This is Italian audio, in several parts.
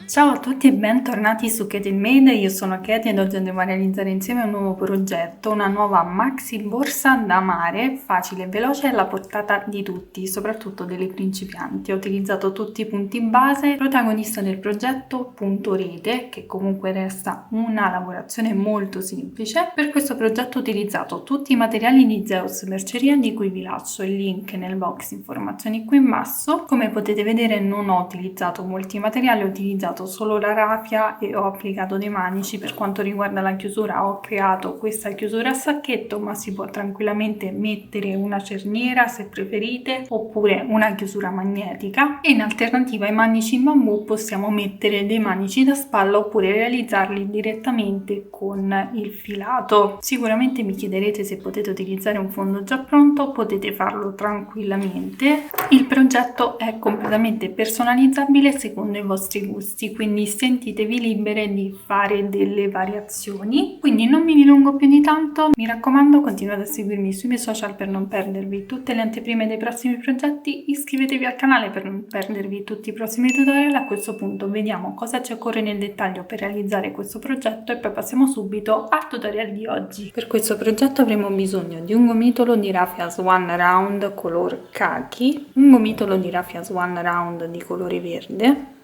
Ciao a tutti e bentornati su Kate Made, io sono Kate ed oggi andremo a realizzare insieme un nuovo progetto, una nuova maxi borsa da mare, facile e veloce e alla portata di tutti, soprattutto delle principianti. Ho utilizzato tutti i punti base, protagonista del progetto punto rete, che comunque resta una lavorazione molto semplice. Per questo progetto ho utilizzato tutti i materiali di Zeus Merceria, di cui vi lascio il link nel box informazioni qui in basso. Come potete vedere non ho utilizzato molti materiali, ho utilizzato solo la rafia e ho applicato dei manici. Per quanto riguarda la chiusura ho creato questa chiusura a sacchetto, ma si può tranquillamente mettere una cerniera se preferite, oppure una chiusura magnetica, e in alternativa ai manici in bambù possiamo mettere dei manici da spalla oppure realizzarli direttamente con il filato. Sicuramente mi chiederete se potete utilizzare un fondo già pronto, potete farlo tranquillamente. Il progetto è completamente personalizzabile secondo i vostri gusti, quindi sentitevi libere di fare delle variazioni. Quindi non mi dilungo più di tanto, mi raccomando continuate a seguirmi sui miei social per non perdervi tutte le anteprime dei prossimi progetti, iscrivetevi al canale per non perdervi tutti i prossimi tutorial. A questo punto vediamo cosa ci occorre nel dettaglio per realizzare questo progetto e poi passiamo subito al tutorial di oggi. Per questo progetto avremo bisogno di un gomitolo di raffia Swan Round color khaki, un gomitolo di raffia Swan Round di colore verde,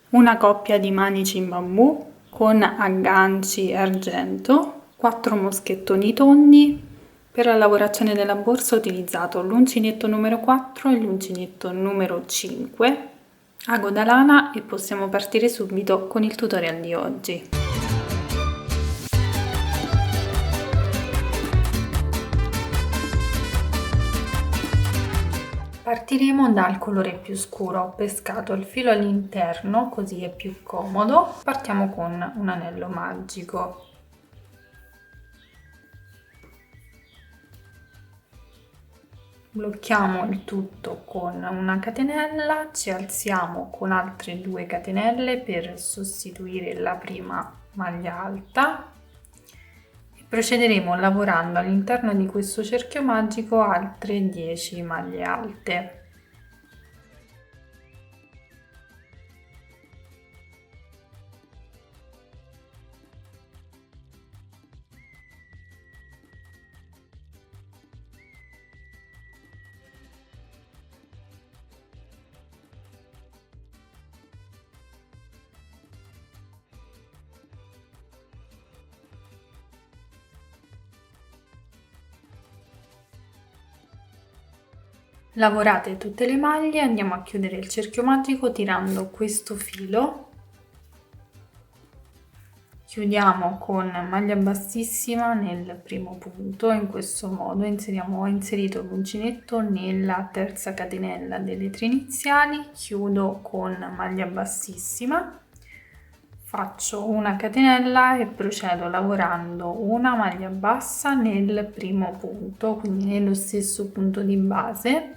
una coppia di manici in bambù con agganci argento, 4 moschettoni tondi. Per la lavorazione della borsa ho utilizzato l'uncinetto numero 4 e l'uncinetto numero 5, ago da lana, e possiamo partire subito con il tutorial di oggi. Partiremo dal colore più scuro, ho pescato il filo all'interno così è più comodo. Partiamo con un anello magico. Blocchiamo il tutto con una catenella, ci alziamo con altre 2 catenelle per sostituire la prima maglia alta. Procederemo lavorando all'interno di questo cerchio magico altre 10 maglie alte. Lavorate tutte le maglie, andiamo a chiudere il cerchio magico tirando questo filo. Chiudiamo con maglia bassissima nel primo punto, in questo modo ho inserito l'uncinetto nella terza catenella delle 3 iniziali, chiudo con maglia bassissima, faccio una catenella e procedo lavorando una maglia bassa nel primo punto, quindi nello stesso punto di base.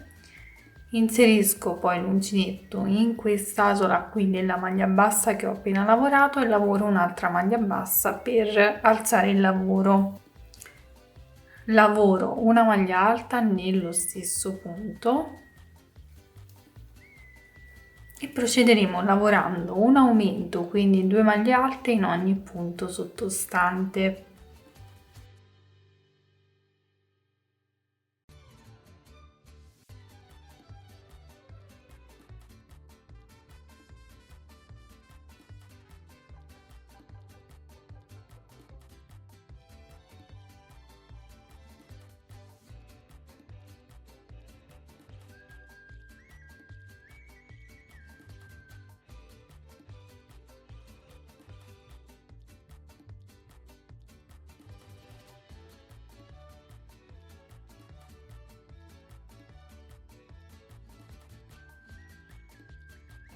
Inserisco poi l'uncinetto in quest'asola qui della maglia bassa che ho appena lavorato e lavoro un'altra maglia bassa per alzare il lavoro. Lavoro una maglia alta nello stesso punto e procederemo lavorando un aumento, quindi 2 maglie alte in ogni punto sottostante.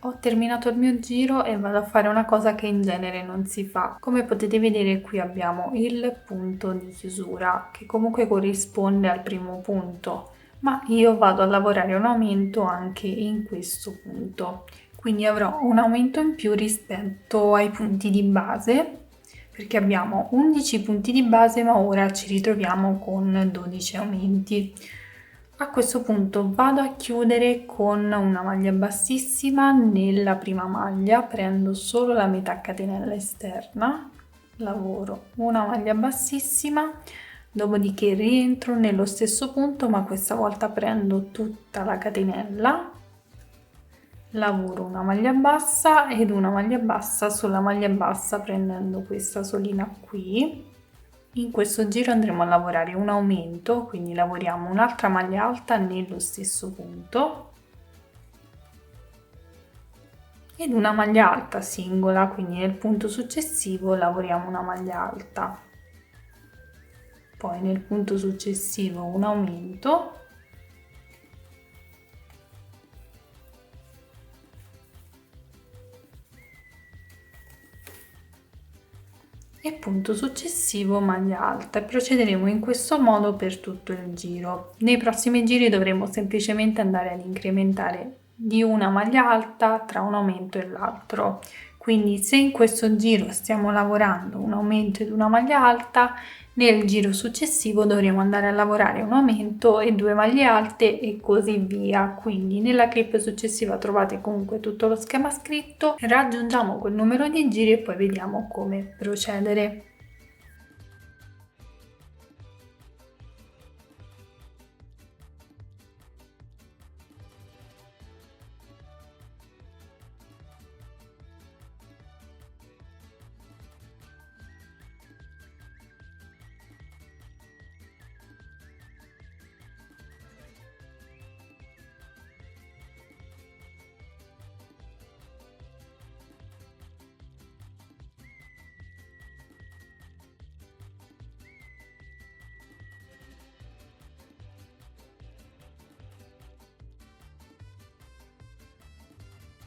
Ho terminato il mio giro e vado a fare una cosa che in genere non si fa. Come potete vedere qui abbiamo il punto di chiusura che comunque corrisponde al primo punto, ma io vado a lavorare un aumento anche in questo punto. Quindi avrò un aumento in più rispetto ai punti di base, perché abbiamo 11 punti di base ma ora ci ritroviamo con 12 aumenti. A questo punto vado a chiudere con una maglia bassissima nella prima maglia, prendo solo la metà catenella esterna, lavoro una maglia bassissima, dopodiché rientro nello stesso punto ma questa volta prendo tutta la catenella, lavoro una maglia bassa ed una maglia bassa sulla maglia bassa prendendo questa solina qui. In questo giro andremo a lavorare un aumento, quindi lavoriamo un'altra maglia alta nello stesso punto ed una maglia alta singola, quindi nel punto successivo lavoriamo una maglia alta, poi nel punto successivo un aumento e punto successivo maglia alta e procederemo in questo modo per tutto il giro. Nei prossimi giri dovremo semplicemente andare ad incrementare di una maglia alta tra un aumento e l'altro. Quindi se in questo giro stiamo lavorando un aumento ed una maglia alta, nel giro successivo dovremo andare a lavorare un aumento e 2 maglie alte e così via. Quindi nella clip successiva trovate comunque tutto lo schema scritto, raggiungiamo quel numero di giri e poi vediamo come procedere.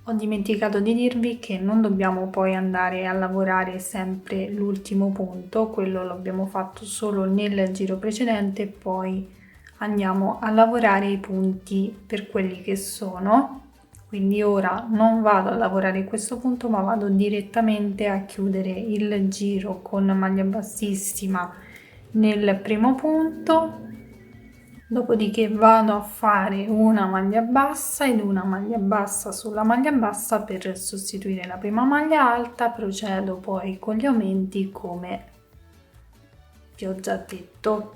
Ho dimenticato di dirvi che non dobbiamo poi andare a lavorare sempre l'ultimo punto, quello l'abbiamo fatto solo nel giro precedente, poi andiamo a lavorare i punti per quelli che sono. Quindi ora non vado a lavorare questo punto ma vado direttamente a chiudere il giro con maglia bassissima nel primo punto. Dopodiché vado a fare una maglia bassa ed una maglia bassa sulla maglia bassa per sostituire la prima maglia alta, procedo poi con gli aumenti come vi ho già detto.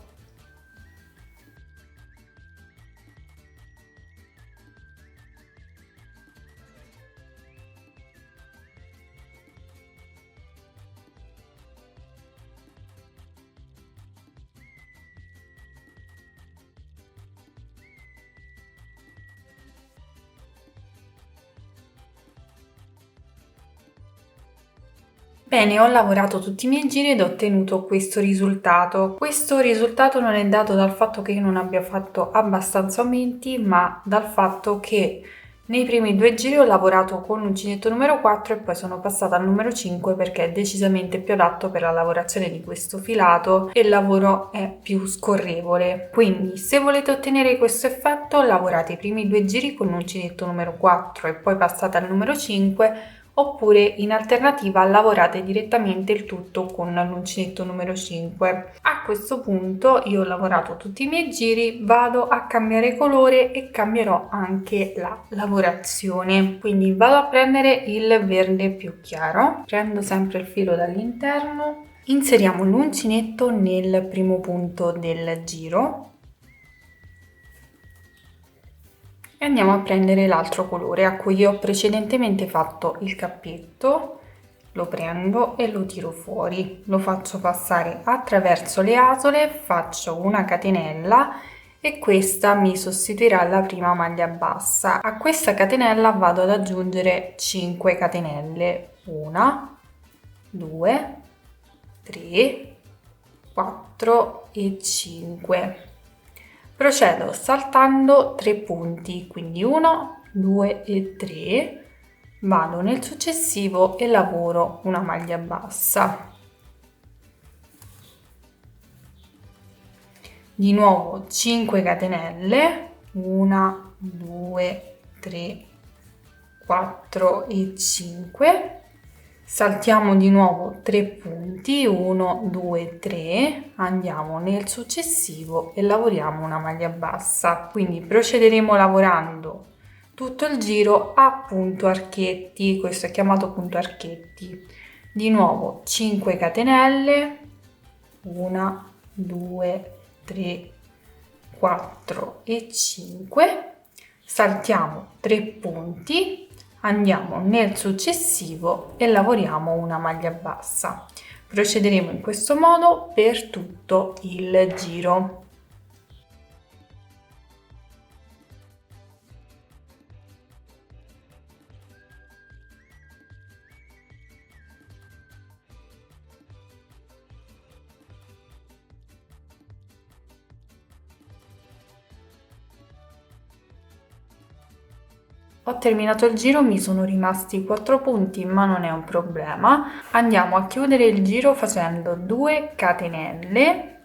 Bene, ho lavorato tutti i miei giri ed ho ottenuto questo risultato. Questo risultato non è dato dal fatto che io non abbia fatto abbastanza aumenti, ma dal fatto che nei primi 2 giri ho lavorato con l'uncinetto numero 4 e poi sono passata al numero 5 perché è decisamente più adatto per la lavorazione di questo filato e il lavoro è più scorrevole. Quindi se volete ottenere questo effetto lavorate i primi 2 giri con l'uncinetto numero 4 e poi passate al numero 5, oppure in alternativa lavorate direttamente il tutto con l'uncinetto numero 5. A questo punto io ho lavorato tutti i miei giri, vado a cambiare colore e cambierò anche la lavorazione. Quindi vado a prendere il verde più chiaro, prendo sempre il filo dall'interno, inseriamo l'uncinetto nel primo punto del giro e andiamo a prendere l'altro colore a cui io ho precedentemente fatto il cappetto, lo prendo e lo tiro fuori, lo faccio passare attraverso le asole, faccio una catenella e questa mi sostituirà la prima maglia bassa. A questa catenella vado ad aggiungere 5 catenelle, 1, 2, 3, 4 e 5. Procedo saltando 3 punti, quindi 1, 2 e 3, Vado nel successivo e lavoro una maglia bassa. Di nuovo 5 catenelle, 1, 2, 3, 4 e 5. Saltiamo di nuovo 3 punti, 1, 2, 3, andiamo nel successivo e lavoriamo una maglia bassa. Quindi procederemo lavorando tutto il giro a punto archetti, questo è chiamato punto archetti. Di nuovo 5 catenelle, 1, 2, 3, 4 e 5. Saltiamo 3 punti. Andiamo nel successivo e lavoriamo una maglia bassa. Procederemo in questo modo per tutto il giro. Ho terminato il giro, mi sono rimasti 4 punti, ma non è un problema. Andiamo a chiudere il giro facendo 2 catenelle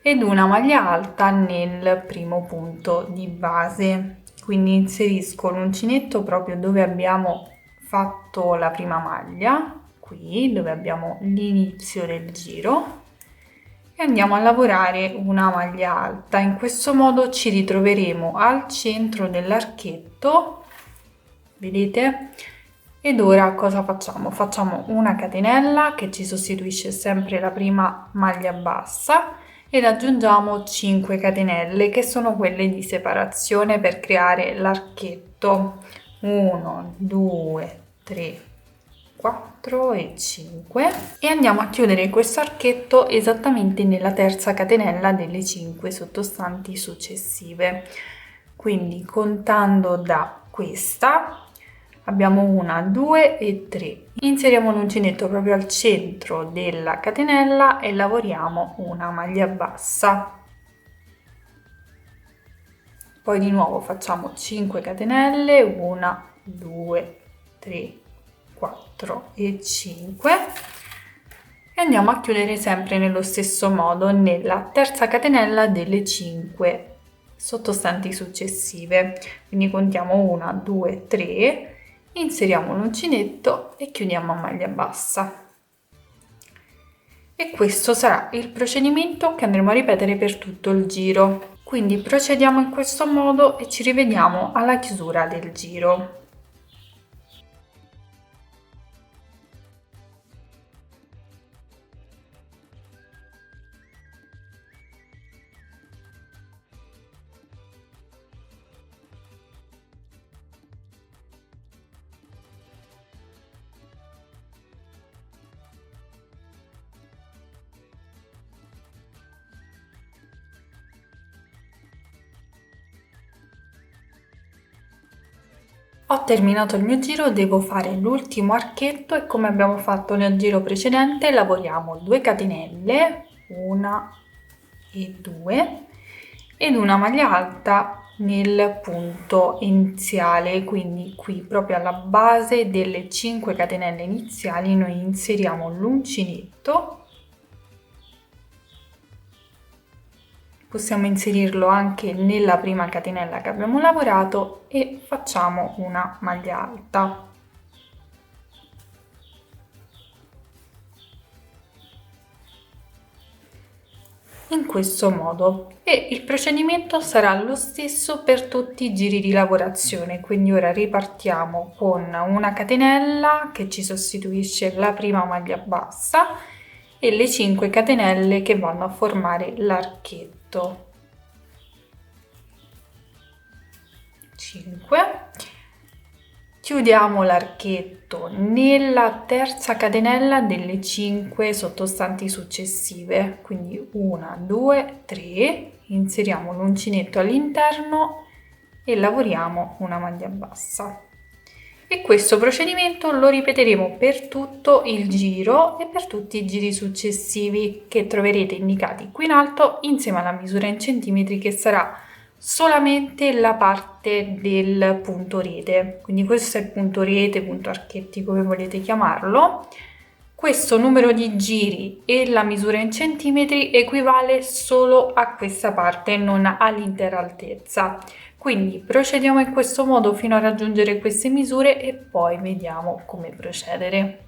ed una maglia alta nel primo punto di base. Quindi inserisco l'uncinetto proprio dove abbiamo fatto la prima maglia, qui dove abbiamo l'inizio del giro, e andiamo a lavorare una maglia alta. In questo modo ci ritroveremo al centro dell'archetto, vedete? Ed ora cosa facciamo? Facciamo una catenella che ci sostituisce sempre la prima maglia bassa ed aggiungiamo 5 catenelle che sono quelle di separazione per creare l'archetto. 1, 2, 3, 4 e 5 e andiamo a chiudere questo archetto esattamente nella terza catenella delle 5 sottostanti successive. Quindi contando da questa abbiamo 1, 2 e 3. Inseriamo l'uncinetto proprio al centro della catenella e lavoriamo una maglia bassa. Poi di nuovo facciamo 5 catenelle, 1, 2, 3, 4 e 5 e andiamo a chiudere sempre nello stesso modo nella terza catenella delle 5 sottostanti successive. Quindi contiamo 1, 2, 3. Inseriamo l'uncinetto e chiudiamo a maglia bassa. E questo sarà il procedimento che andremo a ripetere per tutto il giro. Quindi procediamo in questo modo e ci rivediamo alla chiusura del giro. Ho terminato il mio giro, devo fare l'ultimo archetto e come abbiamo fatto nel giro precedente lavoriamo 2 catenelle, 1 e 2 ed una maglia alta nel punto iniziale, quindi qui proprio alla base delle 5 catenelle iniziali noi inseriamo l'uncinetto. Possiamo inserirlo anche nella prima catenella che abbiamo lavorato e facciamo una maglia alta. In questo modo e il procedimento sarà lo stesso per tutti i giri di lavorazione, quindi ora ripartiamo con una catenella che ci sostituisce la prima maglia bassa e le 5 catenelle che vanno a formare l'archetto. 5. Chiudiamo l'archetto nella terza catenella delle 5 sottostanti successive, quindi 1, 2, 3, inseriamo l'uncinetto all'interno e lavoriamo una maglia bassa. E questo procedimento lo ripeteremo per tutto il giro e per tutti i giri successivi che troverete indicati qui in alto insieme alla misura in centimetri che sarà solamente la parte del punto rete, quindi questo è il punto rete, punto archetti, come volete chiamarlo. Questo numero di giri e la misura in centimetri equivale solo a questa parte, non all'intera altezza. Quindi procediamo in questo modo fino a raggiungere queste misure e poi vediamo come procedere.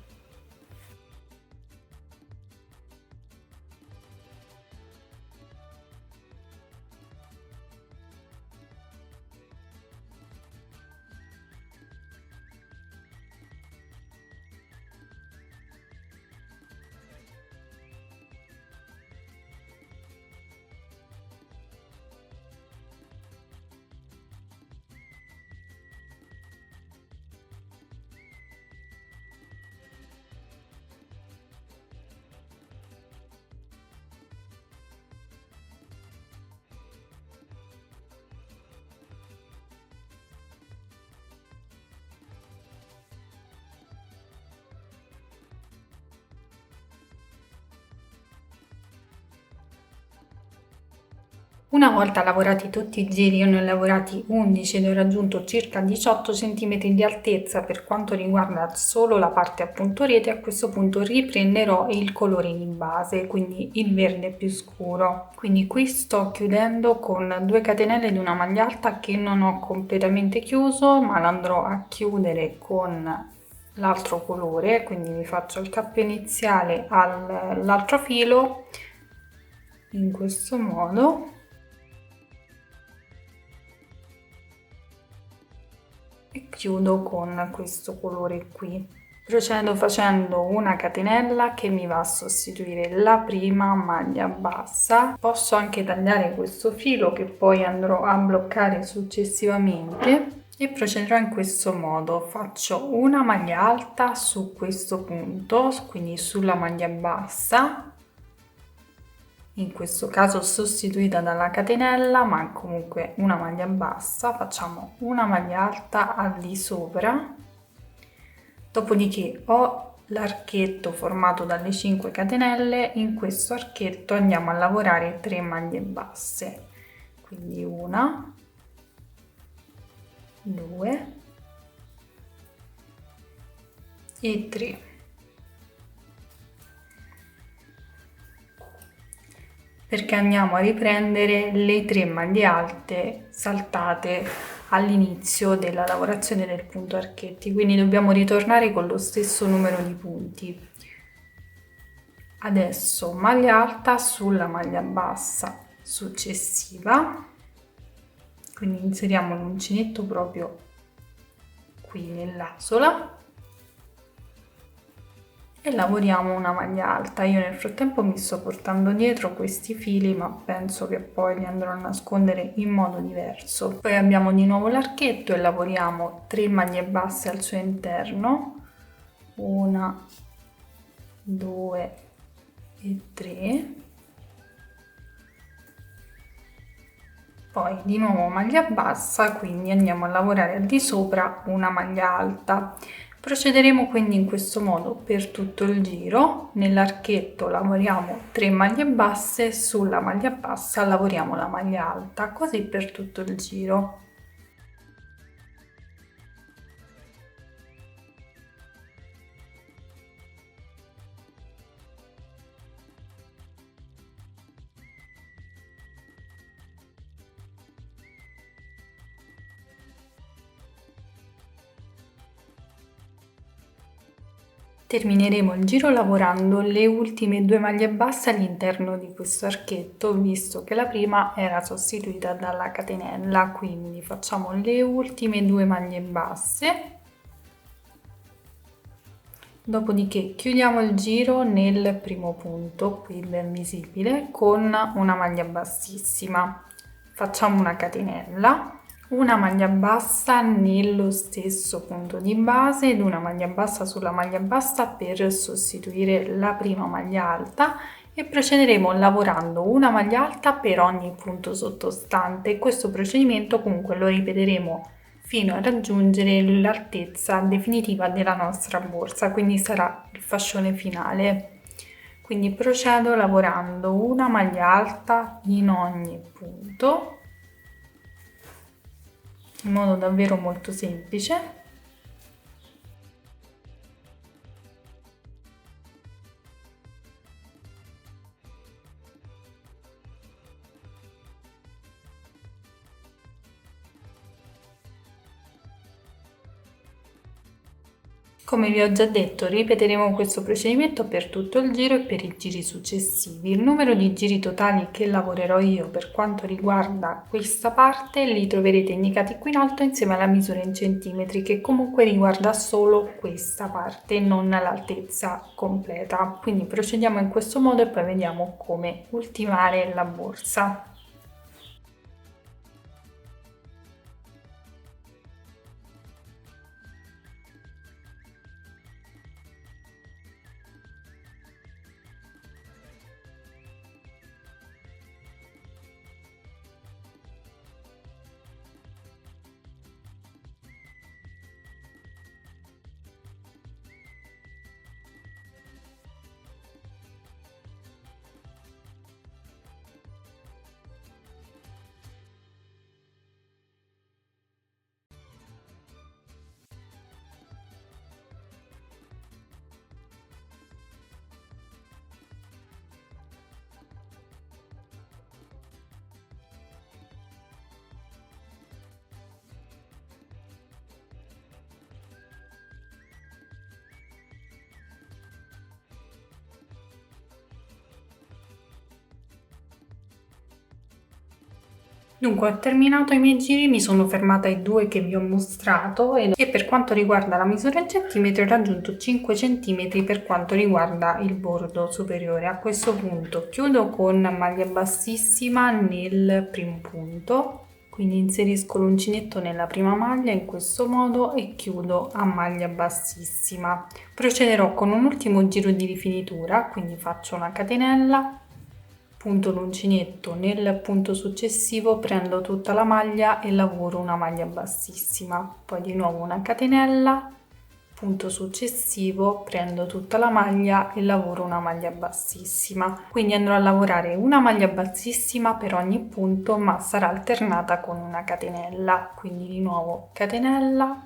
Una volta lavorati tutti i giri, io ne ho lavorati 11 ed ho raggiunto circa 18 cm di altezza per quanto riguarda solo la parte a punto rete. A questo punto riprenderò il colore di base, quindi il verde più scuro. Quindi qui sto chiudendo con 2 catenelle di una maglia alta che non ho completamente chiuso, ma l'andrò a chiudere con l'altro colore, quindi mi faccio il capo iniziale all'altro filo in questo modo e chiudo con questo colore qui. Procedo facendo una catenella che mi va a sostituire la prima maglia bassa. Posso anche tagliare questo filo che poi andrò a bloccare successivamente e procederò in questo modo. Faccio una maglia alta su questo punto, quindi sulla maglia bassa, in questo caso sostituita dalla catenella, ma comunque una maglia bassa. Facciamo una maglia alta al di sopra, dopodiché ho l'archetto formato dalle 5 catenelle. In questo archetto andiamo a lavorare 3 maglie basse, quindi 1, 2 e 3. Perché andiamo a riprendere le 3 maglie alte saltate all'inizio della lavorazione del punto archetti, quindi dobbiamo ritornare con lo stesso numero di punti. Adesso maglia alta sulla maglia bassa successiva, quindi inseriamo l'uncinetto proprio qui nell'asola e lavoriamo una maglia alta. Io nel frattempo mi sto portando dietro questi fili, ma penso che poi li andrò a nascondere in modo diverso. Poi abbiamo di nuovo l'archetto e lavoriamo 3 maglie basse al suo interno, 1, 2 e 3. Poi di nuovo maglia bassa, quindi andiamo a lavorare al di sopra una maglia alta. Procederemo quindi in questo modo per tutto il giro. Nell'archetto lavoriamo 3 maglie basse, sulla maglia bassa lavoriamo la maglia alta, così per tutto il giro. Termineremo il giro lavorando le ultime 2 maglie basse all'interno di questo archetto, visto che la prima era sostituita dalla catenella, quindi facciamo le ultime 2 maglie basse. Dopodiché chiudiamo il giro nel primo punto, qui ben visibile, con una maglia bassissima. Facciamo una catenella, una maglia bassa nello stesso punto di base ed una maglia bassa sulla maglia bassa per sostituire la prima maglia alta e procederemo lavorando una maglia alta per ogni punto sottostante. Questo procedimento comunque lo ripeteremo fino a raggiungere l'altezza definitiva della nostra borsa, quindi sarà il fascione finale. Quindi procedo lavorando una maglia alta in ogni punto in modo davvero molto semplice. Come vi ho già detto, ripeteremo questo procedimento per tutto il giro e per i giri successivi. Il numero di giri totali che lavorerò io per quanto riguarda questa parte li troverete indicati qui in alto insieme alla misura in centimetri, che comunque riguarda solo questa parte, non l'altezza completa. Quindi procediamo in questo modo e poi vediamo come ultimare la borsa. Dunque, ho terminato i miei giri, mi sono fermata ai 2 che vi ho mostrato e per quanto riguarda la misura in centimetri ho raggiunto 5 cm per quanto riguarda il bordo superiore. A questo punto chiudo con maglia bassissima nel primo punto, quindi inserisco l'uncinetto nella prima maglia in questo modo e chiudo a maglia bassissima. Procederò con un ultimo giro di rifinitura, quindi faccio una catenella, punto l'uncinetto nel punto successivo, prendo tutta la maglia e lavoro una maglia bassissima, poi di nuovo una catenella, punto successivo, prendo tutta la maglia e lavoro una maglia bassissima. Quindi andrò a lavorare una maglia bassissima per ogni punto, ma sarà alternata con una catenella, quindi di nuovo catenella,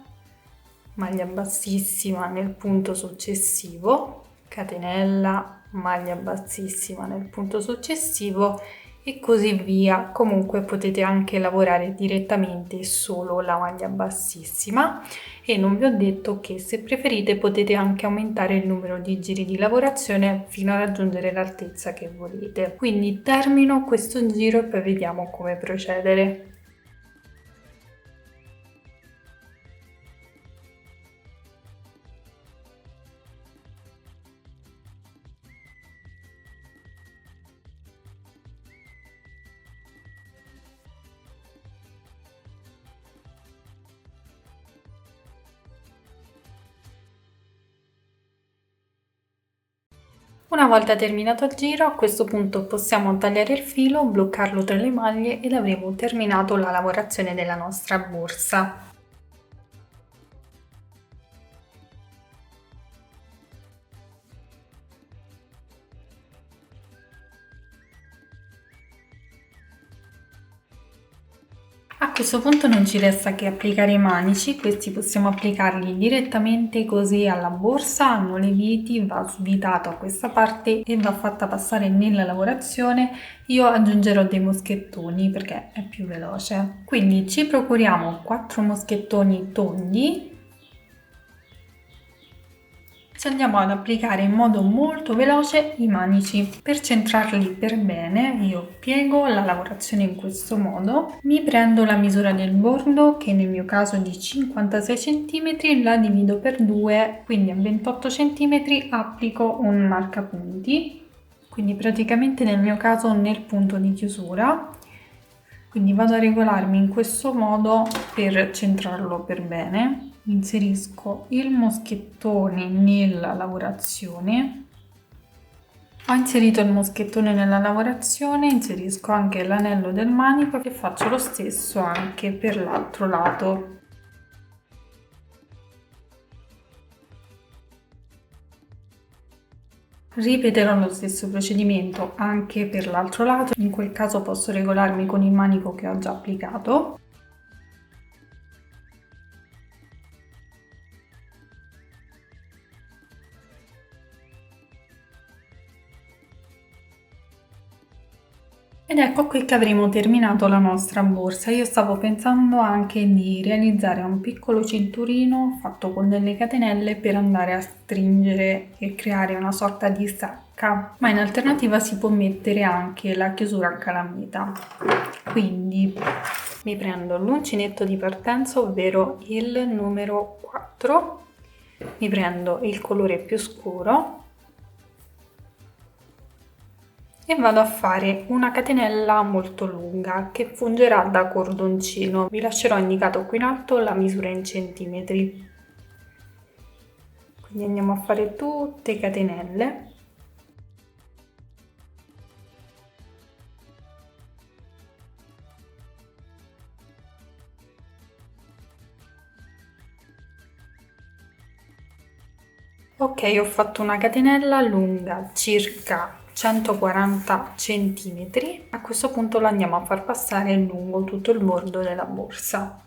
maglia bassissima nel punto successivo, catenella, maglia bassissima nel punto successivo e così via. Comunque potete anche lavorare direttamente solo la maglia bassissima e non vi ho detto che se preferite potete anche aumentare il numero di giri di lavorazione fino a raggiungere l'altezza che volete. Quindi termino questo giro e poi vediamo come procedere. Una volta terminato il giro, a questo punto possiamo tagliare il filo, bloccarlo tra le maglie ed avremo terminato la lavorazione della nostra borsa. A questo punto non ci resta che applicare i manici, questi possiamo applicarli direttamente così alla borsa, hanno le viti, va svitato a questa parte e va fatta passare nella lavorazione. Io aggiungerò dei moschettoni perché è più veloce. Quindi ci procuriamo 4 moschettoni tondi. Ci andiamo ad applicare in modo molto veloce i manici. Per centrarli per bene io piego la lavorazione in questo modo, mi prendo la misura del bordo che nel mio caso è di 56 cm, la divido per 2, quindi a 28 cm applico un marcapunti, quindi praticamente nel mio caso nel punto di chiusura. Quindi vado a regolarmi in questo modo per centrarlo per bene. Inserisco il moschettone nella lavorazione. Ho inserito il moschettone nella lavorazione, inserisco anche l'anello del manico e faccio lo stesso anche per l'altro lato. Ripeterò lo stesso procedimento anche per l'altro lato, in quel caso posso regolarmi con il manico che ho già applicato. Ed ecco qui che avremo terminato la nostra borsa. Io stavo pensando anche di realizzare un piccolo cinturino fatto con delle catenelle per andare a stringere e creare una sorta di sacca, ma in alternativa si può mettere anche la chiusura a calamita. Quindi mi prendo l'uncinetto di partenza, ovvero il numero 4, mi prendo il colore più scuro e vado a fare una catenella molto lunga che fungerà da cordoncino. Vi lascerò indicato qui in alto la misura in centimetri. Quindi andiamo a fare tutte catenelle. Ok, ho fatto una catenella lunga circa 140 centimetri. A questo punto la andiamo a far passare lungo tutto il bordo della borsa.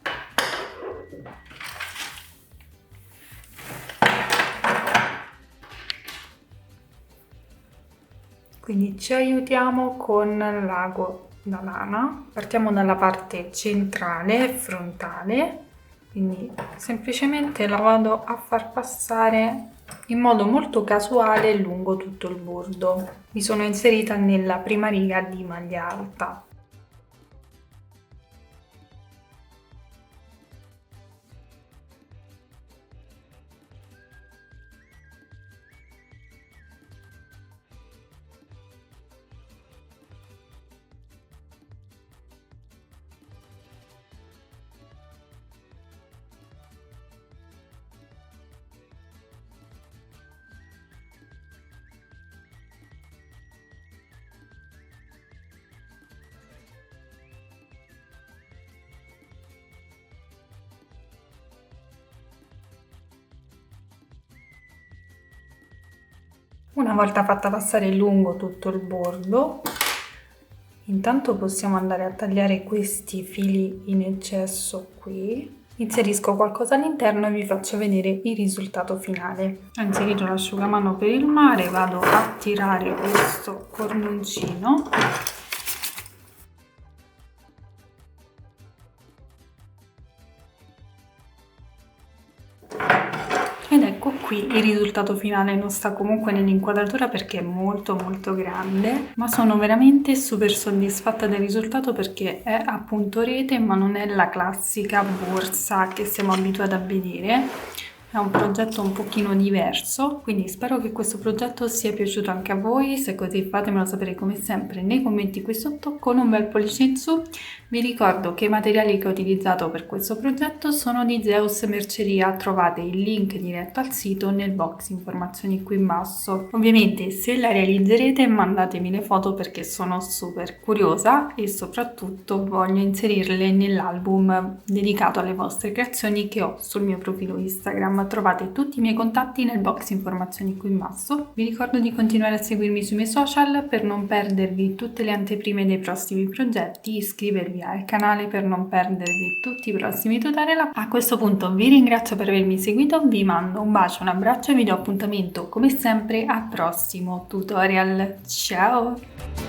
Quindi ci aiutiamo con l'ago da lana. Partiamo dalla parte centrale, frontale, quindi semplicemente la vado a far passare in modo molto casuale lungo tutto il bordo. Mi sono inserita nella prima riga di maglia alta. Una volta fatta passare lungo tutto il bordo, intanto possiamo andare a tagliare questi fili in eccesso qui. Inserisco qualcosa all'interno e vi faccio vedere il risultato finale. Ho inserito l'asciugamano per il mare, vado a tirare questo cordoncino. Ed ecco qui il risultato finale. Non sta comunque nell'inquadratura perché è molto grande, ma sono veramente super soddisfatta del risultato perché è appunto rete, ma non è la classica borsa che siamo abituati a vedere. È un progetto un pochino diverso, quindi spero che questo progetto sia piaciuto anche a voi. Se è così fatemelo sapere come sempre nei commenti qui sotto con un bel pollice in su. Vi ricordo che i materiali che ho utilizzato per questo progetto sono di Zeus Merceria, trovate il link diretto al sito nel box informazioni qui in basso. Ovviamente se la realizzerete mandatemi le foto perché sono super curiosa e soprattutto voglio inserirle nell'album dedicato alle vostre creazioni che ho sul mio profilo Instagram. Trovate tutti i miei contatti nel box informazioni qui in basso. Vi ricordo di continuare a seguirmi sui miei social per non perdervi tutte le anteprime dei prossimi progetti, iscrivervi al canale per non perdervi tutti i prossimi tutorial. A questo punto vi ringrazio per avermi seguito, vi mando un bacio, un abbraccio e vi do appuntamento come sempre al prossimo tutorial. Ciao!